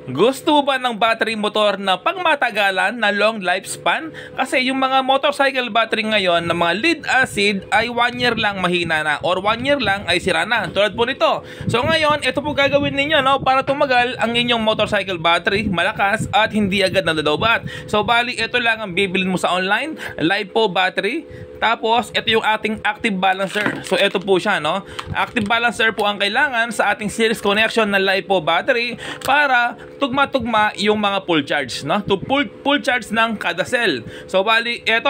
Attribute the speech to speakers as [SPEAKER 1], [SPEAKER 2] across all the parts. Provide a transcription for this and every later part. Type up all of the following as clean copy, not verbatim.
[SPEAKER 1] Gusto ba ng battery motor na pangmatagalan na long lifespan? Kasi yung mga motorcycle battery ngayon na mga lead acid ay 1 year lang mahina na or 1 year lang ay sira na. Tulad po nito. So ngayon, ito po gagawin ninyo para tumagal ang inyong motorcycle battery, malakas at hindi agad nalolobat. So bali, ito lang ang bibilin mo sa online, LiPo battery. Tapos, ito yung ating active balancer. So, ito po siya, Active balancer po ang kailangan sa ating series connection na LiPo battery para tugma-tugma yung mga full charge, To full charge ng kada cell. So, bali, ito,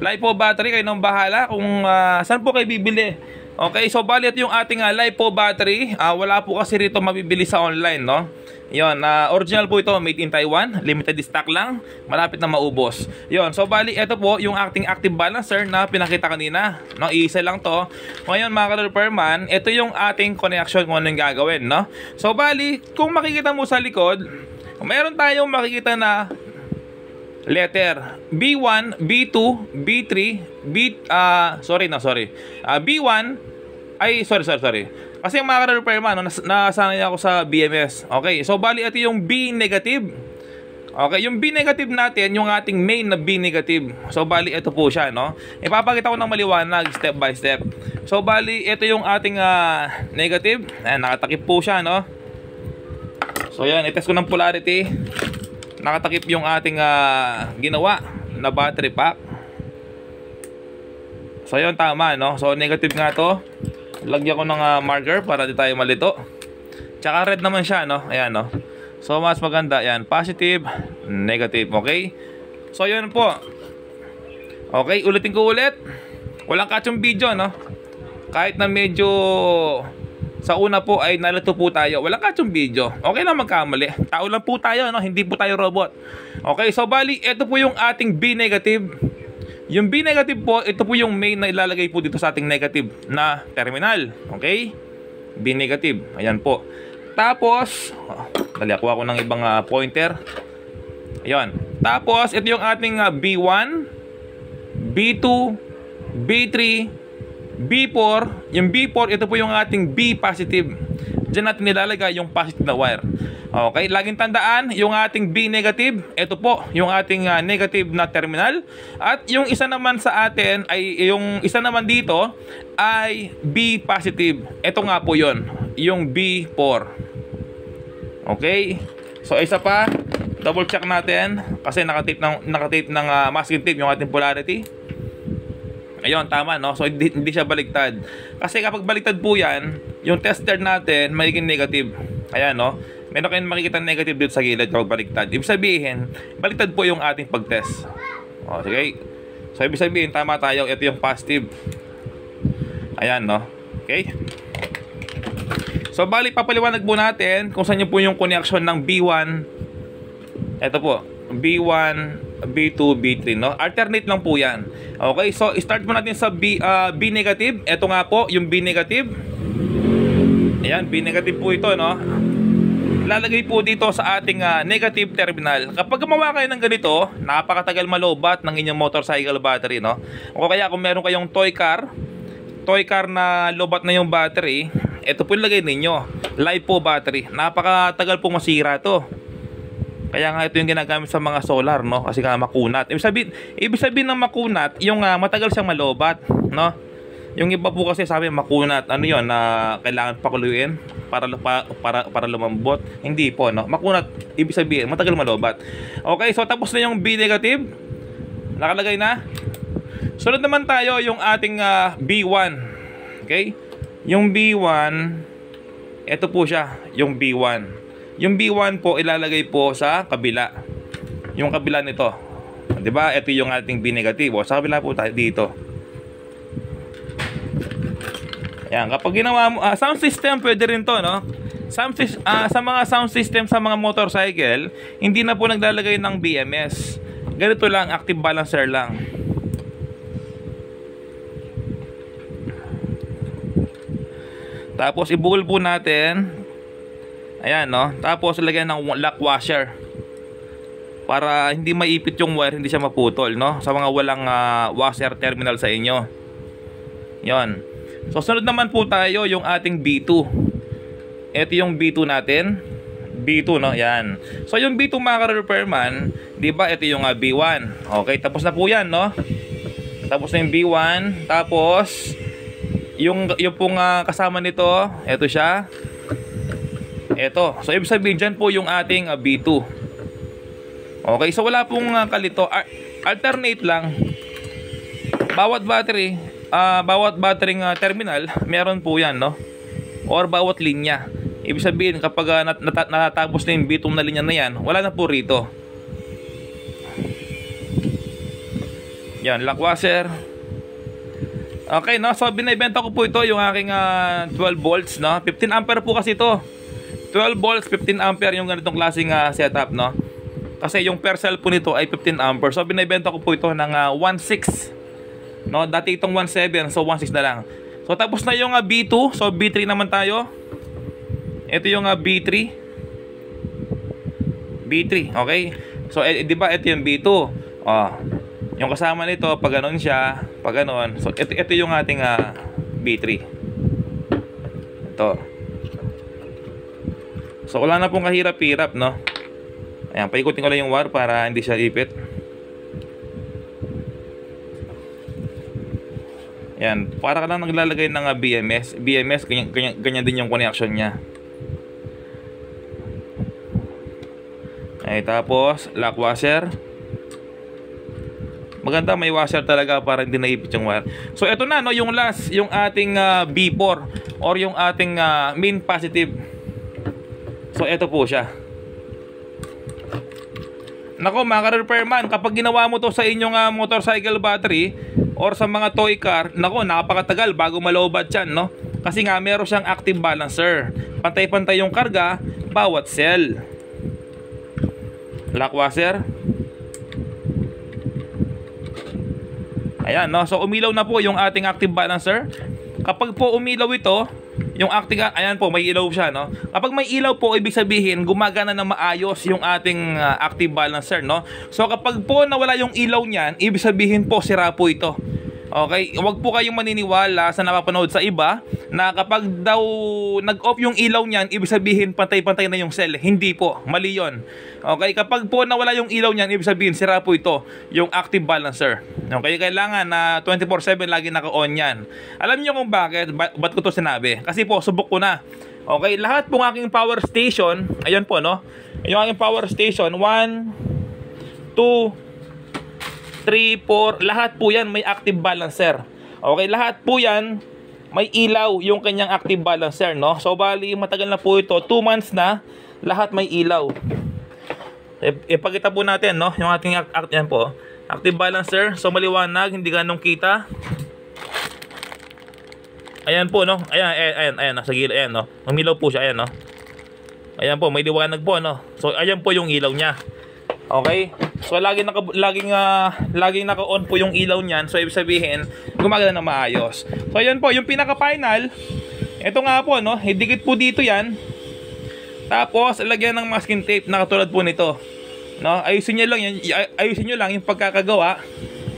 [SPEAKER 1] LiPo battery, kayo nang bahala kung saan po kayo bibili. Okay, so bali, ito yung ating LiPo battery. Wala po kasi rito mabibili sa online, Yon, original po ito, made in Taiwan, limited stock lang, malapit na maubos. Yon, so bali, ito po yung ating active balancer na pinakita kanina, Iisa lang to. Ngayon mga ka-repairman, ito yung ating connection kung ano yung gagawin, So bali, kung makikita mo sa likod, meron tayong makikita na letter B1, B2, B3, B1 ay sorry. Kasi yung mga ka-repairman, nasanay ako sa BMS. Okay, so bali ito yung B negative. Okay, yung B negative natin, yung ating main na B negative. So bali ito po siya, Ipapakita ko ng maliwanag step by step. So bali ito yung ating negative. Ayan, nakatakip po siya, So yan, itest ko ng polarity. Nakatakip yung ating ginawa na battery pack. So yun, tama, So negative nga to. Lagyan ko ng marker para di tayo malito. Tsaka red naman siya, Ayan, So mas maganda, yan, positive, negative, okay? So yun po. Okay, ulitin ko ulit. Walang catchong video, Kahit na medyo sa una po ay nalito po tayo, walang catchong video. Okay lang magkamali. Tao lang po tayo, Hindi po tayo robot. Okay, so bali, ito po yung ating B negative. Yung B negative po, ito po yung main na ilalagay po dito sa ating negative na terminal. Okay? B negative. Ayan po. Tapos, dali ako ng ibang pointer. Ayan. Tapos, ito yung ating B1, B2, B3, B4. Yung B4, ito po yung ating B positive. Diyan natin nilalagay yung positive na wire. Okay, laging tandaan, yung ating B negative, ito po, yung ating negative na terminal. At yung isa naman sa atin, yung isa naman dito, ay B positive. Ito nga po yun, yung B4. Okay, so isa pa, double check natin, kasi nakatape ng masking tape yung ating polarity. Ayun, tama, So hindi siya baliktad. Kasi kapag baliktad po yan, yung tester natin magiging negative. Ayan, meron kayong makikita negative dito sa gilid kapag baliktad. Ibig sabihin, baliktad po yung ating pag-test. Sige. So ibig sabihin, tama tayo. Ito yung positive. Ayan, Okay. So bali, papaliwanag po natin kung saan po yung connection ng B1. Ito po, B1, B2, B3, Alternate lang po yan. Okay, so start mo natin sa B negative. Ito nga po, yung B negative. Ayan, B negative po ito, Lalagay po dito sa ating negative terminal. Kapag gumawa kayo ng ganito, napakatagal malobat ng inyong motorcycle battery, O kaya kung meron kayong toy car na lobat na yung battery, ito po ilagay ninyo, LiPo battery. Napakatagal po masira to. Kaya nga ito yung ginagamit sa mga solar, Kasi nga makunat. Ibig sabihin ng makunat, yung matagal siyang malobat, Yung iba po kasi sabi makunat, ano yun, na kailangan pakuluin para lumambot. Hindi po, Makunat, ibig sabihin, matagal malobat. Okay, so tapos na yung B negative. Nakalagay na. Sunod naman tayo yung ating B1. Okay? Yung B1, ito po siya, yung B1. Yung B1 po ilalagay po sa kabila. Yung kabila nito. 'Di ba? Ito yung ating B negative. Sa kabila po tayo dito. Ayan, kapag ginawa mo, sound system pwede rin to, sa mga sound system sa mga motorcycle, hindi na po naglalagay ng BMS. Ganito lang, active balancer lang. Tapos ibukol po natin. Ayan, Tapos lagyan ng lock washer. Para hindi maipit yung wire, hindi siya maputol, Sa mga walang washer terminal sa inyo. 'Yon. So sunod naman po tayo yung ating B2. Ito yung B2 natin. B2, no? Yan. So yung B2 mga ka-repairman, di ba ito yung B1. Okay, tapos na po yan, no? Tapos na yung B1. Tapos yung pong kasama nito, ito siya. Ito. So ibig sabihin dyan po yung ating B2. Okay, so wala pong kalito. Alternate lang. Bawat battery, bawat battery terminal, meron po yan, no? Or bawat linya. Ibig sabihin kapag natatapos na yung B2 na linya na yan, wala na po rito. Yan, lock washer. Okay, no? So binibenta ko po ito yung aking 12 volts, no? 15 ampere po kasi ito. 12 volts, 15 ampere yung ganitong klaseng setup, no? Kasi yung per cell po nito ay 15 ampere. So binibenta ko po ito ng 1.6. No, dati itong 1.7, so 1.6 na lang. So tapos na yung B2, so B3 naman tayo. Ito yung B3. B3, okay? So di ba ito yung B2. Oh. Yung kasama nito pag ganoon siya, pag ganoon. So ito yung ating B3. Ito. So wala na pong kahirap-hirap, no? Ayan, paikutin ko lang yung wire para hindi siya ipit. Yan, para ka lang naglalagay ng BMS, ganyan din yung connection niya. Ay, tapos lock washer. Maganda may washer talaga para hindi naipit yung wire. So ito na, no, yung last, yung ating B4 or yung ating main positive. So ito po siya. Nako mga ka-repairman, kapag ginawa mo to sa inyong motorcycle battery or sa mga toy car, nako napakatagal bago malowbat yan, no? Kasi nga meron siyang active balancer. Pantay-pantay yung karga bawat cell. Lock washer. Ayan, no? So umilaw na po yung ating active balancer. Kapag po umilaw ito, yung active, ayan po, may ilaw siya, no? Kapag may ilaw po, ibig sabihin gumagana na maayos yung ating active balancer, no? So kapag po nawala yung ilaw niyan, ibig sabihin po sira po ito. Okay, huwag po kayong maniniwala sa napapanood sa iba na kapag daw nag-off yung ilaw niyan, ibig sabihin pantay-pantay na yung cell. Hindi po, mali yun. Okay, kapag po nawala yung ilaw niyan, ibig sabihin sira po ito, yung active balancer. Okay, kailangan na 24/7 lagi naka-on yan. Alam niyo kung bakit? Ba't ko to sinabi? Kasi po, subok ko na. Okay, lahat pong aking power station, ayan po, no? Yung aking power station, 1, 2, 3, 4, lahat po yan may active balancer. Okay, lahat po yan may ilaw yung kanyang active balancer, no? So bali matagal na po ito, 2 months na, lahat may ilaw. Ipakita po natin, no, yung ating yan po, active balancer. So maliwanag, hindi ganong kita. Ayan po, no? Ayan, nasa gilid, ayan, no? Umilaw po siya, ayan, no? Ayan po, may liwanag po, no? So ayan po yung ilaw niya. Okay? So laging naka-on po yung ilaw niyan. So ibig sabihin, gumagana na maayos. So ayan po, yung pinaka-final. Ito nga po, no? Idikit po dito 'yan. Tapos lagyan ng masking tape na katulad po nito. No? Ayusin niyo lang yung pagkakagawa.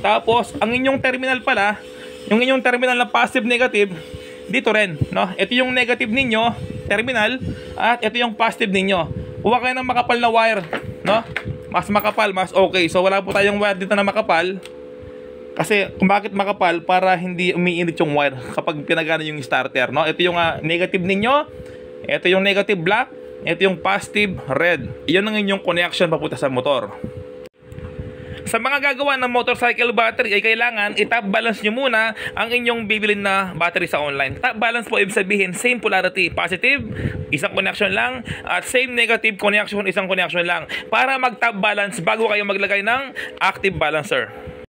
[SPEAKER 1] Tapos ang inyong terminal pala, yung inyong terminal na positive negative, dito rin, no? Ito yung negative ninyo, terminal, at ito yung positive ninyo. Kuha kayo ng makapal na wire, no? Mas makapal, mas okay. So wala po tayong wire dito na makapal. Kasi kung bakit makapal, para hindi umiinit yung wire kapag pinagana yung starter, no? Ito yung negative ninyo. Ito yung negative black. Ito yung positive red. Iyon ang inyong connection papunta sa motor. Sa mga gagawa ng motorcycle battery ay kailangan i-top balance nyo muna ang inyong bibilin na battery sa online. Top balance po ibig sabihin same polarity, positive, isang connection lang, at same negative connection, isang connection lang, para mag-top balance bago kayo maglagay ng active balancer.